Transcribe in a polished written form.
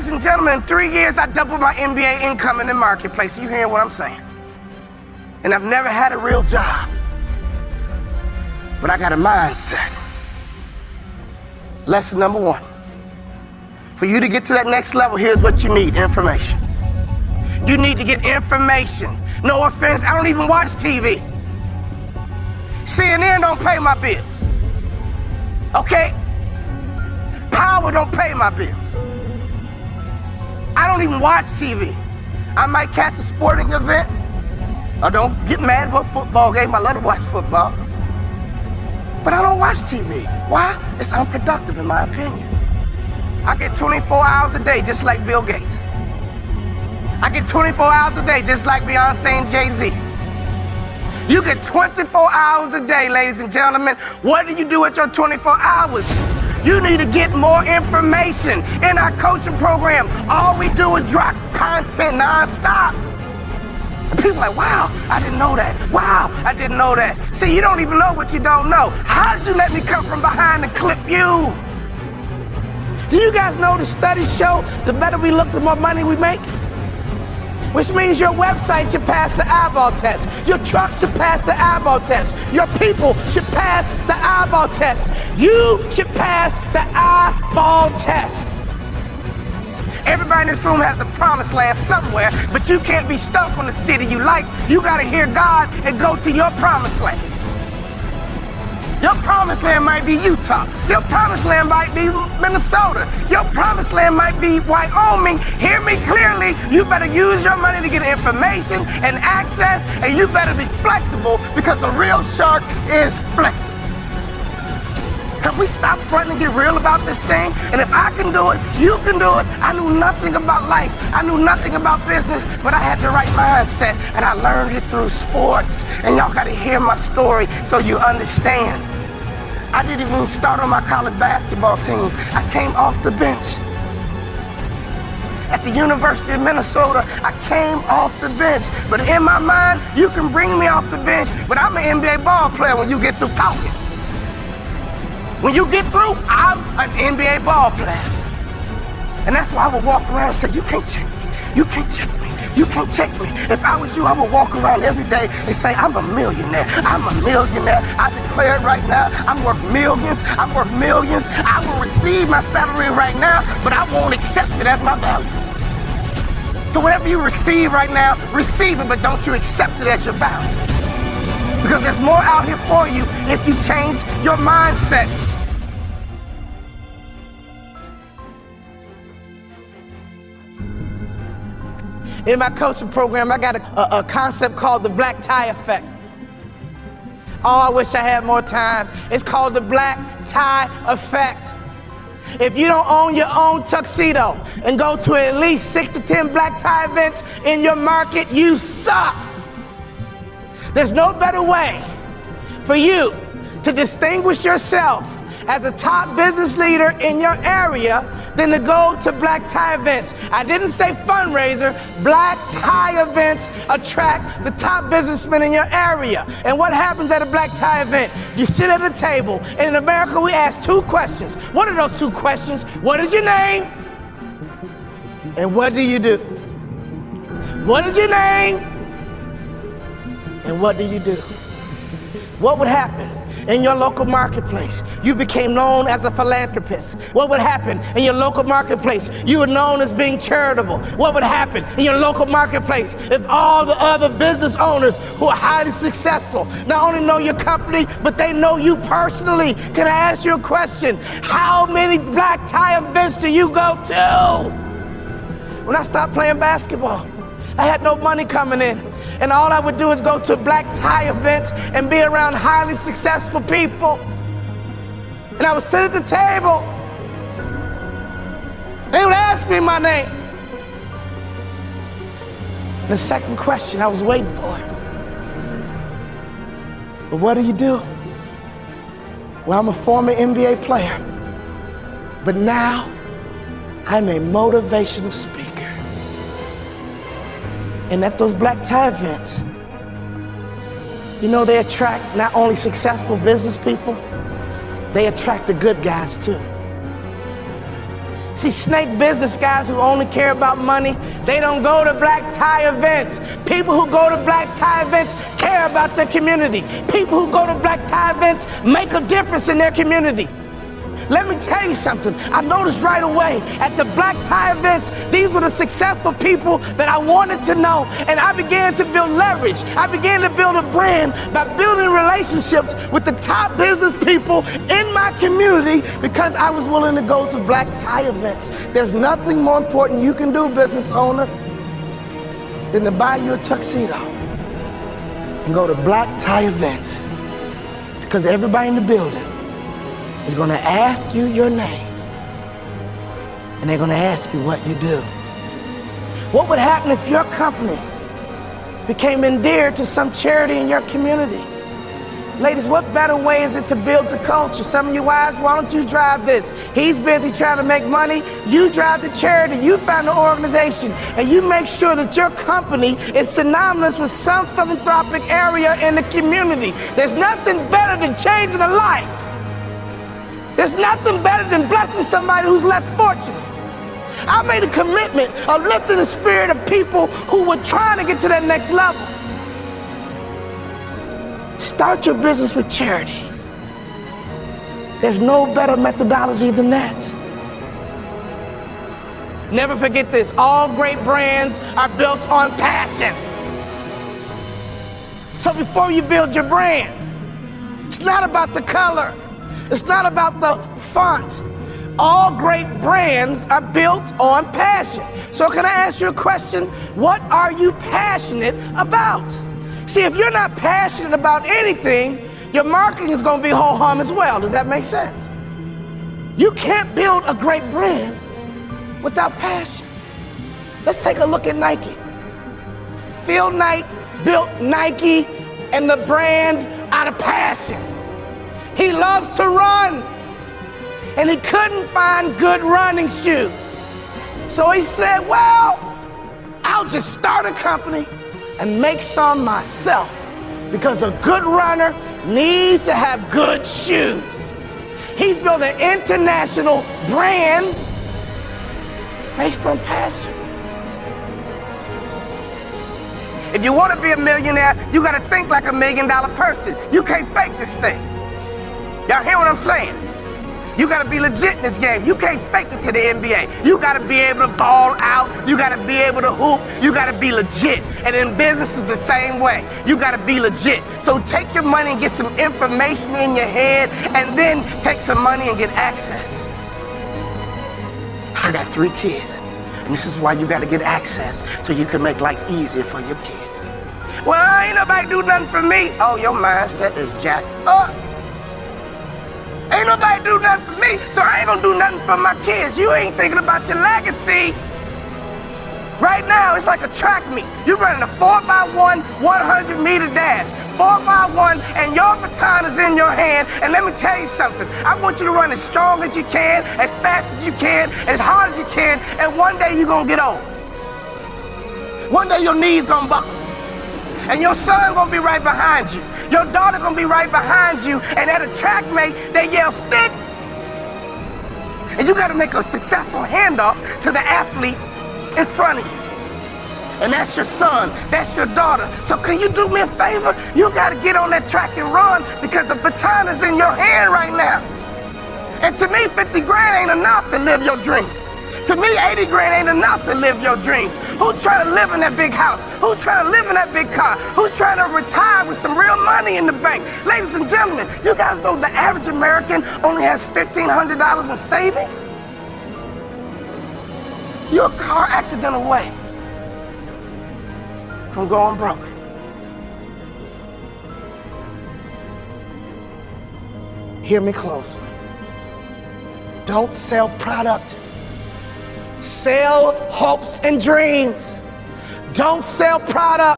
Ladies and gentlemen, in 3 years, I doubled my MBA income in the marketplace. You hearing what I'm saying? And I've never had a real job. But I got a mindset. Lesson number one. For you to get to that next level, here's what you need: information. You need to get information. No offense, I don't even watch TV. CNN don't pay my bills. Okay? Power don't pay my bills. I don't even watch TV. I might catch a sporting event. Or don't get mad about a football game. I love to watch football. But I don't watch TV. Why? It's unproductive in my opinion. I get 24 hours a day just like Bill Gates. I get 24 hours a day just like Beyonce and Jay-Z. You get 24 hours a day, ladies and gentlemen. What do you do with your 24 hours? You need to get more information. In our coaching program, all we do is drop content nonstop. And people are like, wow, I didn't know that. Wow, I didn't know that. See, you don't even know what you don't know. How did you let me come from behind and clip you? Do you guys know the studies show the better we look, the more money we make? Which means your website should pass the eyeball test. Your truck should pass the eyeball test. Your people should pass the eyeball test. You should pass the eyeball test. Everybody in this room has a promised land somewhere, but you can't be stuck on the city you like. You gotta hear God and go to your promised land. Your promised land might be Utah. Your promised land might be Minnesota. Your promised land might be Wyoming. Hear me clearly. You better use your money to get information and access, and you better be flexible, because a real shark is flexible. Can we stop fronting and get real about this thing? And if I can do it, you can do it. I knew nothing about life. I knew nothing about business, but I had the right mindset, and I learned it through sports. And y'all gotta hear my story so you understand. I didn't even start on my college basketball team. I came off the bench. At the University of Minnesota, I came off the bench. But in my mind, you can bring me off the bench, but I'm an NBA ball player when you get through talking. When you get through, I'm an NBA ball player. And that's why I would walk around and say, you can't check me. You can't check me. You can't check me. If I was you, I would walk around every day and say, I'm a millionaire. I'm a millionaire. I declare it right now. I'm worth millions. I'm worth millions. I will receive my salary right now, but I won't accept it as my value. So whatever you receive right now, receive it, but don't you accept it as your value. Because there's more out here for you if you change your mindset. In my coaching program, I got a concept called the black tie effect. Oh, I wish I had more time. It's called the black tie effect. If you don't own your own tuxedo and go to at least 6 to 10 black tie events in your market, you suck. There's no better way for you to distinguish yourself as a top business leader in your area than to go to black tie events. I didn't say fundraiser. Black tie events attract the top businessmen in your area. And what happens at a black tie event? You sit at a table, and in America we ask 2 questions. What are those 2 questions? What is your name? And what do you do? What is your name? And what do you do? What would happen in your local marketplace? You became known as a philanthropist. What would happen in your local marketplace? You were known as being charitable. What would happen in your local marketplace if all the other business owners who are highly successful not only know your company, but they know you personally? Can I ask you a question? How many black tie events do you go to? When I stopped playing basketball, I had no money coming in. And all I would do is go to black tie events and be around highly successful people. And I would sit at the table. They would ask me my name. And the second question, I was waiting for it. But what do you do? Well, I'm a former NBA player, but now I'm a motivational speaker. And at those black tie events, you know, they attract not only successful business people, they attract the good guys too. See, snake business guys who only care about money, they don't go to black tie events. People who go to black tie events care about their community. People who go to black tie events make a difference in their community. Let me tell you something. I noticed right away at the black tie events, these were the successful people that I wanted to know. And I began to build leverage. I began to build a brand by building relationships with the top business people in my community because I was willing to go to black tie events. There's nothing more important you can do, business owner, than to buy you a tuxedo and go to black tie events, because everybody in the building is going to ask you your name, and they're going to ask you what you do. What would happen if your company became endeared to some charity in your community? Ladies, what better way is it to build the culture? Some of you wives, why don't you drive this? He's busy trying to make money. You drive the charity. You find the organization, and you make sure that your company is synonymous with some philanthropic area in the community. There's nothing better than changing a life. There's nothing better than blessing somebody who's less fortunate. I made a commitment of lifting the spirit of people who were trying to get to that next level. Start your business with charity. There's no better methodology than that. Never forget this. All great brands are built on passion. So before you build your brand, it's not about the color. It's not about the font. All great brands are built on passion. So can I ask you a question? What are you passionate about? See, if you're not passionate about anything, your marketing is going to be ho-hum as well. Does that make sense? You can't build a great brand without passion. Let's take a look at Nike. Phil Knight built Nike and the brand out of passion. He loves to run, and he couldn't find good running shoes. So he said, well, I'll just start a company and make some myself, because a good runner needs to have good shoes. He's built an international brand based on passion. If you want to be a millionaire, you got to think like $1 million person. You can't fake this thing. Y'all hear what I'm saying? You gotta be legit in this game. You can't fake it to the NBA. You gotta be able to ball out. You gotta be able to hoop. You gotta be legit. And in business is the same way. You gotta be legit. So take your money and get some information in your head, and then take some money and get access. I got 3 kids, and this is why you gotta get access, so you can make life easier for your kids. Well, ain't nobody do nothing for me. Oh, your mindset is jacked up. Ain't nobody do nothing for me, so I ain't gonna do nothing for my kids. You ain't thinking about your legacy. Right now, it's like a track meet. You're running a 4x1 100-meter dash. 4x1, and your baton is in your hand. And let me tell you something. I want you to run as strong as you can, as fast as you can, as hard as you can, and one day you're gonna get old. One day your knees gonna buckle. And your son gonna be right behind you. Your daughter gonna be right behind you. And at a track meet, they yell, stick. And you gotta make a successful handoff to the athlete in front of you. And that's your son, that's your daughter. So can you do me a favor? You gotta get on that track and run, because the baton is in your hand right now. And to me, 50 grand ain't enough to live your dreams. To me, 80 grand ain't enough to live your dreams. Who's trying to live in that big house? Who's trying to live in that big car? Who's trying to retire with some real money in the bank? Ladies and gentlemen, you guys know the average American only has $1,500 in savings? You're a car accident away from going broke. Hear me closely. Don't sell product. Sell hopes and dreams. Don't sell product.